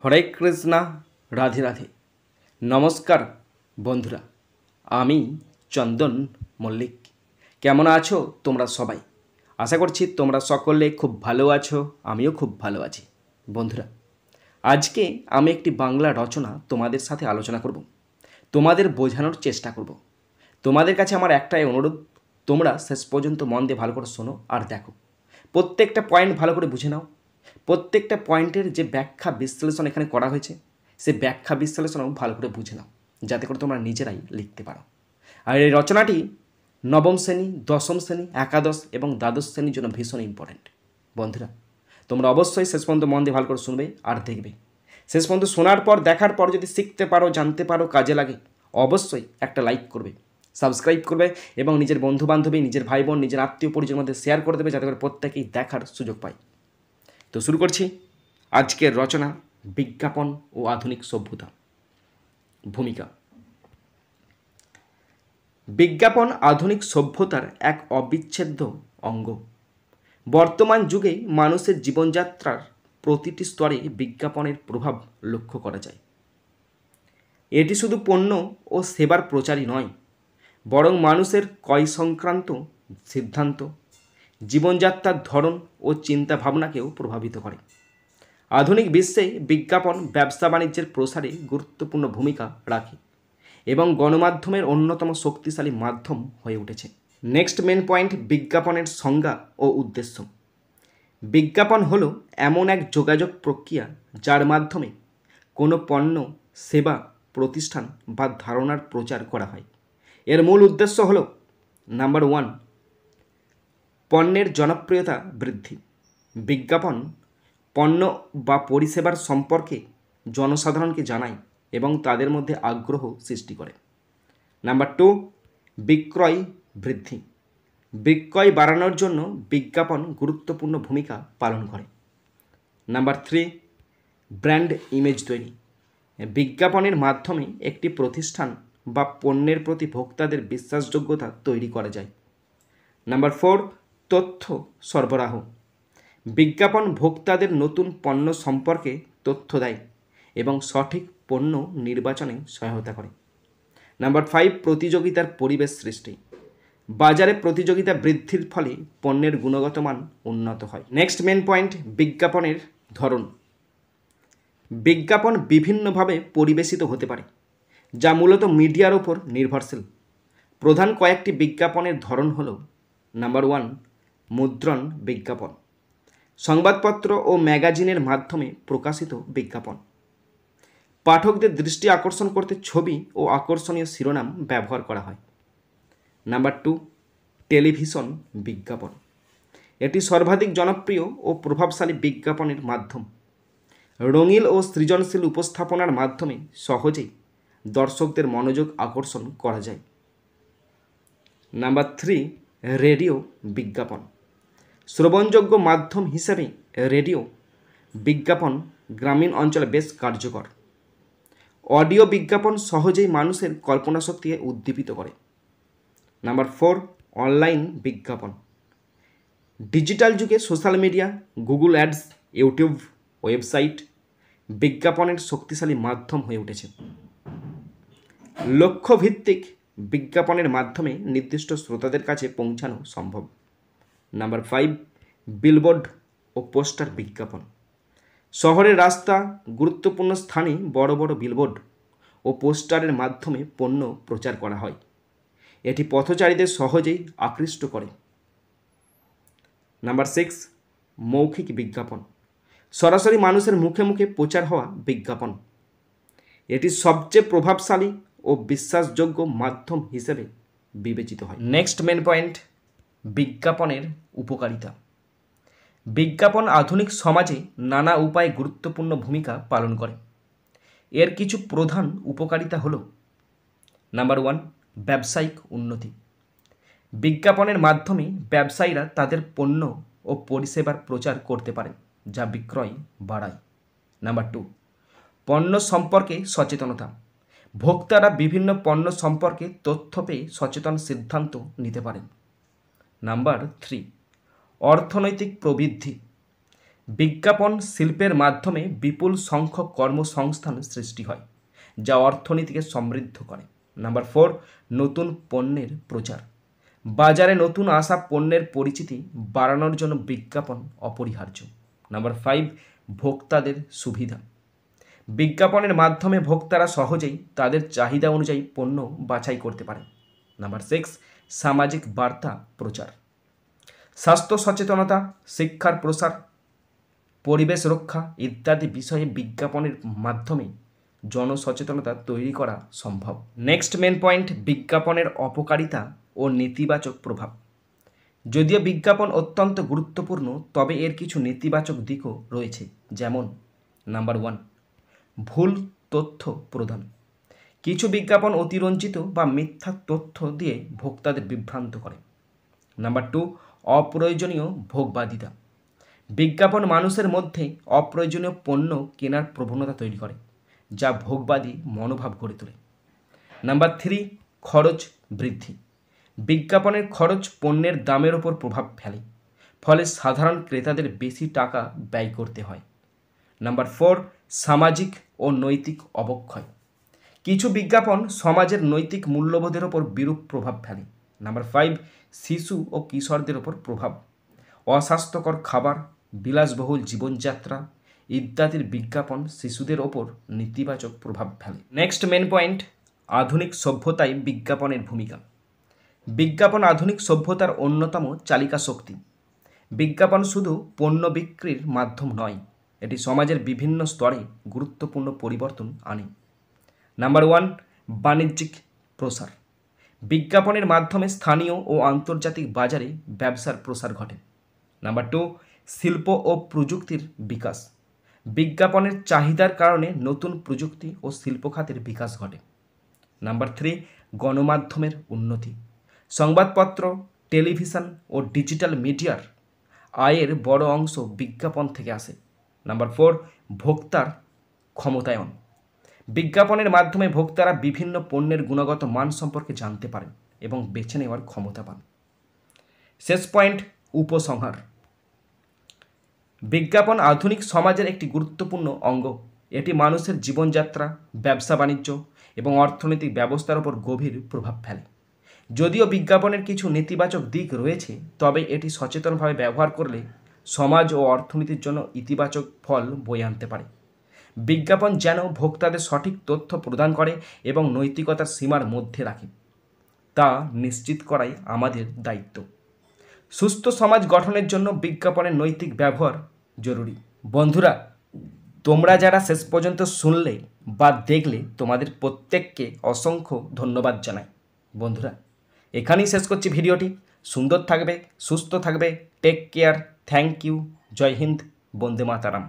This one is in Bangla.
হরে কৃষ্ণা, রাধে রাধে। নমস্কার বন্ধুরা, আমি চন্দন মল্লিক। কেমন আছো তোমরা সবাই? আশা করছি তোমরা সকলে খুব ভালো আছো, আমিও খুব ভালো আছি। বন্ধুরা, আজকে আমি একটি বাংলা রচনা তোমাদের সাথে আলোচনা করব, তোমাদের বোঝানোর চেষ্টা করব। তোমাদের কাছে আমার একটাই অনুরোধ, তোমরা শেষ পর্যন্ত মন দিয়ে ভালো করে শোনো আর দেখো, প্রত্যেকটা পয়েন্ট ভালো করে বুঝে নাও। প্রত্যেকটা পয়েন্টের যে ব্যাখ্যা বিশ্লেষণ এখানে করা হয়েছে, সে ব্যাখ্যা বিশ্লেষণও ভালো করে বুঝে নাও, যাতে করে তোমরা নিজেরাই লিখতে পারো। আর এই রচনাটি নবম শ্রেণী, দশম শ্রেণী, একাদশ এবং দ্বাদশ শ্রেণীর জন্য ভীষণ ইম্পর্ট্যান্ট। বন্ধুরা, তোমরা অবশ্যই শেষ পর্যন্ত মন দিয়ে ভালো করে শুনবে আর দেখবে। শেষ পর্যন্ত শোনার পর, দেখার পর যদি শিখতে পারো, জানতে পারো, কাজে লাগে, অবশ্যই একটা লাইক করবে, সাবস্ক্রাইব করবে এবং নিজের বন্ধুবান্ধবী, নিজের ভাই বোন, নিজের আত্মীয় পরিজনের মধ্যে শেয়ার করে দেবে, যাতে করে প্রত্যেকেই দেখার সুযোগ পায়। তো শুরু করছি আজকের রচনা, বিজ্ঞাপন ও আধুনিক সভ্যতা। ভূমিকা। বিজ্ঞাপন আধুনিক সভ্যতার এক অবিচ্ছেদ্য অঙ্গ। বর্তমান যুগে মানুষের জীবনযাত্রার প্রতিটি স্তরে বিজ্ঞাপনের প্রভাব লক্ষ্য করা যায়। এটি শুধু পণ্য ও সেবার প্রচারই নয়, বরং মানুষের ক্রয় সংক্রান্ত সিদ্ধান্ত, জীবনযাত্রার ধরন ও চিন্তা ভাবনাকেও প্রভাবিত করে। আধুনিক বিশ্বে বিজ্ঞাপন ব্যবসা বাণিজ্যের প্রসারে গুরুত্বপূর্ণ ভূমিকা রাখে এবং গণমাধ্যমের অন্যতম শক্তিশালী মাধ্যম হয়ে উঠেছে। নেক্সট মেন পয়েন্ট, বিজ্ঞাপনের সংজ্ঞা ও উদ্দেশ্য। বিজ্ঞাপন হলো এমন এক যোগাযোগ প্রক্রিয়া যার মাধ্যমে কোনো পণ্য, সেবা, প্রতিষ্ঠান বা ধারণার প্রচার করা হয়। এর মূল উদ্দেশ্য হলো নাম্বার 1, পণ্যের জনপ্রিয়তা বৃদ্ধি। বিজ্ঞাপন পণ্য বা পরিষেবার সম্পর্কে জনসাধারণকে জানায় এবং তাদের মধ্যে আগ্রহ সৃষ্টি করে। নাম্বার 2, বিক্রয় বৃদ্ধি। বিক্রয় বাড়ানোর জন্য বিজ্ঞাপন গুরুত্বপূর্ণ ভূমিকা পালন করে। নাম্বার 3, ব্র্যান্ড ইমেজ তৈরি। বিজ্ঞাপনের মাধ্যমে একটি প্রতিষ্ঠান বা পণ্যের প্রতি ভোক্তাদের বিশ্বাসযোগ্যতা তৈরি করা যায়। নাম্বার 4, তথ্য সরবরাহ। বিজ্ঞাপন ভোক্তাদের নতুন পণ্য সম্পর্কে তথ্য দেয় এবং সঠিক পণ্য নির্বাচনে সহায়তা করে। নাম্বার 5, প্রতিযোগিতার পরিবেশ সৃষ্টি। বাজারে প্রতিযোগিতা বৃদ্ধির ফলে পণ্যের গুণগত মান উন্নত হয়। নেক্সট মেন পয়েন্ট, বিজ্ঞাপনের ধরন। বিজ্ঞাপন বিভিন্নভাবে পরিবেশিত হতে পারে, যা মূলত মিডিয়ার ওপর নির্ভরশীল। প্রধান কয়েকটি বিজ্ঞাপনের ধরন হল নাম্বার 1, মুদ্রণ বিজ্ঞাপন। সংবাদপত্র ও ম্যাগাজিনের মাধ্যমে প্রকাশিত বিজ্ঞাপন। পাঠকদের দৃষ্টি আকর্ষণ করতে ছবি ও আকর্ষণীয় শিরোনাম ব্যবহার করা হয়। নাম্বার 2, টেলিভিশন বিজ্ঞাপন। এটি সর্বাধিক জনপ্রিয় ও প্রভাবশালী বিজ্ঞাপনের মাধ্যম। রঙিন ও সৃজনশীল উপস্থাপনার মাধ্যমে সহজেই দর্শকদের মনোযোগ আকর্ষণ করা যায়। নাম্বার 3, রেডিও বিজ্ঞাপন। শ্রবণযোগ্য মাধ্যম হিসেবে রেডিও বিজ্ঞাপন গ্রামীণ অঞ্চলে বেশ কার্যকর। অডিও বিজ্ঞাপন সহজেই মানুষের কল্পনাশক্তিকে উদ্দীপিত করে। নাম্বার 4, অনলাইন বিজ্ঞাপন। ডিজিটাল যুগে social media, Google ads, YouTube, website বিজ্ঞাপনের শক্তিশালী মাধ্যম হয়ে উঠেছে। লক্ষ্যভিত্তিক বিজ্ঞাপনের মাধ্যমে নির্দিষ্ট শ্রোতাদের কাছে পৌঁছানো সম্ভব। নাম্বার 5, বিলবোর্ড ও পোস্টার বিজ্ঞাপন। শহরের রাস্তা, গুরুত্বপূর্ণ স্থানে বড় বড় বিলবোর্ড ও পোস্টারের মাধ্যমে পণ্য প্রচার করা হয়। এটি পথচারীদের সহজেই আকৃষ্ট করে। নাম্বার 6, মৌখিক বিজ্ঞাপন। সরাসরি মানুষের মুখে মুখে প্রচার হওয়া বিজ্ঞাপন। এটি সবচেয়ে প্রভাবশালী ও বিশ্বাসযোগ্য মাধ্যম হিসেবে বিবেচিত হয়। নেক্সট মেন পয়েন্ট, বিজ্ঞাপনের উপকারিতা। বিজ্ঞাপন আধুনিক সমাজে নানা উপায়ে গুরুত্বপূর্ণ ভূমিকা পালন করে। এর কিছু প্রধান উপকারিতা হল নাম্বার 1, ব্যবসায়িক উন্নতি। বিজ্ঞাপনের মাধ্যমে ব্যবসায়ীরা তাদের পণ্য ও পরিষেবার প্রচার করতে পারে, যা বিক্রয় বাড়ায়। নাম্বার 2, পণ্য সম্পর্কে সচেতনতা। ভোক্তারা বিভিন্ন পণ্য সম্পর্কে তথ্য পেয়ে সচেতন সিদ্ধান্ত নিতে পারেন। নাম্বার 3, অর্থনৈতিক প্রবৃদ্ধি। বিজ্ঞাপন শিল্পের মাধ্যমে বিপুল সংখ্যক কর্মসংস্থান সৃষ্টি হয়, যা অর্থনীতিকে সমৃদ্ধ করে। নাম্বার 4, নতুন পণ্যের প্রচার। বাজারে নতুন আসা পণ্যের পরিচিতি বাড়ানোর জন্য বিজ্ঞাপন অপরিহার্য। নাম্বার 5, ভোক্তাদের সুবিধা। বিজ্ঞাপনের মাধ্যমে ভোক্তারা সহজেই তাদের চাহিদা অনুযায়ী পণ্য বাছাই করতে পারে। নাম্বার 6, সামাজিক বার্তা প্রচার। স্বাস্থ্য সচেতনতা, শিক্ষার প্রসার, পরিবেশ রক্ষা ইত্যাদি বিষয়ে বিজ্ঞাপনের মাধ্যমে জনসচেতনতা তৈরি করা সম্ভব। নেক্সট মেন পয়েন্ট, বিজ্ঞাপনের অপকারিতা ও নেতিবাচক প্রভাব। যদিও বিজ্ঞাপন অত্যন্ত গুরুত্বপূর্ণ, তবে এর কিছু নেতিবাচক দিকও রয়েছে। যেমন নাম্বার 1, ভুল তথ্য প্রদান। কিছু বিজ্ঞাপন অতিরঞ্জিত বা মিথ্যা তথ্য দিয়ে ভোক্তাদের বিভ্রান্ত করে। নাম্বার 2, অপ্রয়োজনীয় ভোগবাদিতা। বিজ্ঞাপন মানুষের মধ্যে অপ্রয়োজনীয় পণ্য কেনার প্রবণতা তৈরি করে, যা ভোগবাদী মনোভাব গড়ে তোলে। নাম্বার 3, খরচ বৃদ্ধি। বিজ্ঞাপনের খরচ পণ্যের দামের ওপর প্রভাব ফেলে, ফলে সাধারণ ক্রেতাদের বেশি টাকা ব্যয় করতে হয়। নাম্বার 4, সামাজিক ও নৈতিক অবক্ষয়। কিছু বিজ্ঞাপন সমাজের নৈতিক মূল্যবোধের ওপর বিরূপ প্রভাব ফেলে। নাম্বার 5, শিশু ও কিশোরদের ওপর প্রভাব। অস্বাস্থ্যকর খাবার, বিলাসবহুল জীবনযাত্রা ইত্যাদির বিজ্ঞাপন শিশুদের ওপর নেতিবাচক প্রভাব ফেলে। নেক্সট মেন পয়েন্ট, আধুনিক সভ্যতায় বিজ্ঞাপনের ভূমিকা। বিজ্ঞাপন আধুনিক সভ্যতার অন্যতম চালিকা শক্তি। বিজ্ঞাপন শুধু পণ্য বিক্রির মাধ্যম নয়, এটি সমাজের বিভিন্ন স্তরে গুরুত্বপূর্ণ পরিবর্তন আনে। নাম্বার 1, বাণিজ্যিক প্রসার। বিজ্ঞাপনের মাধ্যমে স্থানীয় ও আন্তর্জাতিক বাজারে ব্যবসার প্রসার ঘটে। নাম্বার 2, শিল্প ও প্রযুক্তির বিকাশ। বিজ্ঞাপনের চাহিদার কারণে নতুন প্রযুক্তি ও শিল্প খাতের বিকাশ ঘটে। নাম্বার 3, গণমাধ্যমের উন্নতি। সংবাদপত্র, টেলিভিশন ও ডিজিটাল মিডিয়ার আয়ের বড় অংশ বিজ্ঞাপন থেকে আসে। নাম্বার 4, ভোক্তার ক্ষমতায়ন। বিজ্ঞাপনের মাধ্যমে ভোক্তারা বিভিন্ন পণ্যের গুণগত মান সম্পর্কে জানতে পারেন এবং বেছে নেওয়ার ক্ষমতা পান। শেষ পয়েন্ট, উপসংহার। বিজ্ঞাপন আধুনিক সমাজের একটি গুরুত্বপূর্ণ অঙ্গ। এটি মানুষের জীবনযাত্রা, ব্যবসা বাণিজ্য এবং অর্থনৈতিক ব্যবস্থার উপর গভীর প্রভাব ফেলে। যদিও বিজ্ঞাপনের কিছু নেতিবাচক দিক রয়েছে, তবে এটি সচেতনভাবে ব্যবহার করলে সমাজ ও অর্থনীতির জন্য ইতিবাচক ফল বয়ে আনতে পারে। বিজ্ঞাপন যেন ভোক্তাদের সঠিক তথ্য প্রদান করে এবং নৈতিকতার সীমার মধ্যে রাখে, তা নিশ্চিত করাই আমাদের দায়িত্ব। সুস্থ সমাজ গঠনের জন্য বিজ্ঞাপনের নৈতিক ব্যবহার জরুরি। বন্ধুরা, তোমরা যারা শেষ পর্যন্ত শুনলে বা দেখলে, তোমাদের প্রত্যেককে অসংখ্য ধন্যবাদ জানাই। বন্ধুরা, এখানেই শেষ করছি ভিডিওটি। সুন্দর থাকবে, সুস্থ থাকবে, টেক কেয়ার, থ্যাংক ইউ, জয় হিন্দ, বন্দে মাতারাম।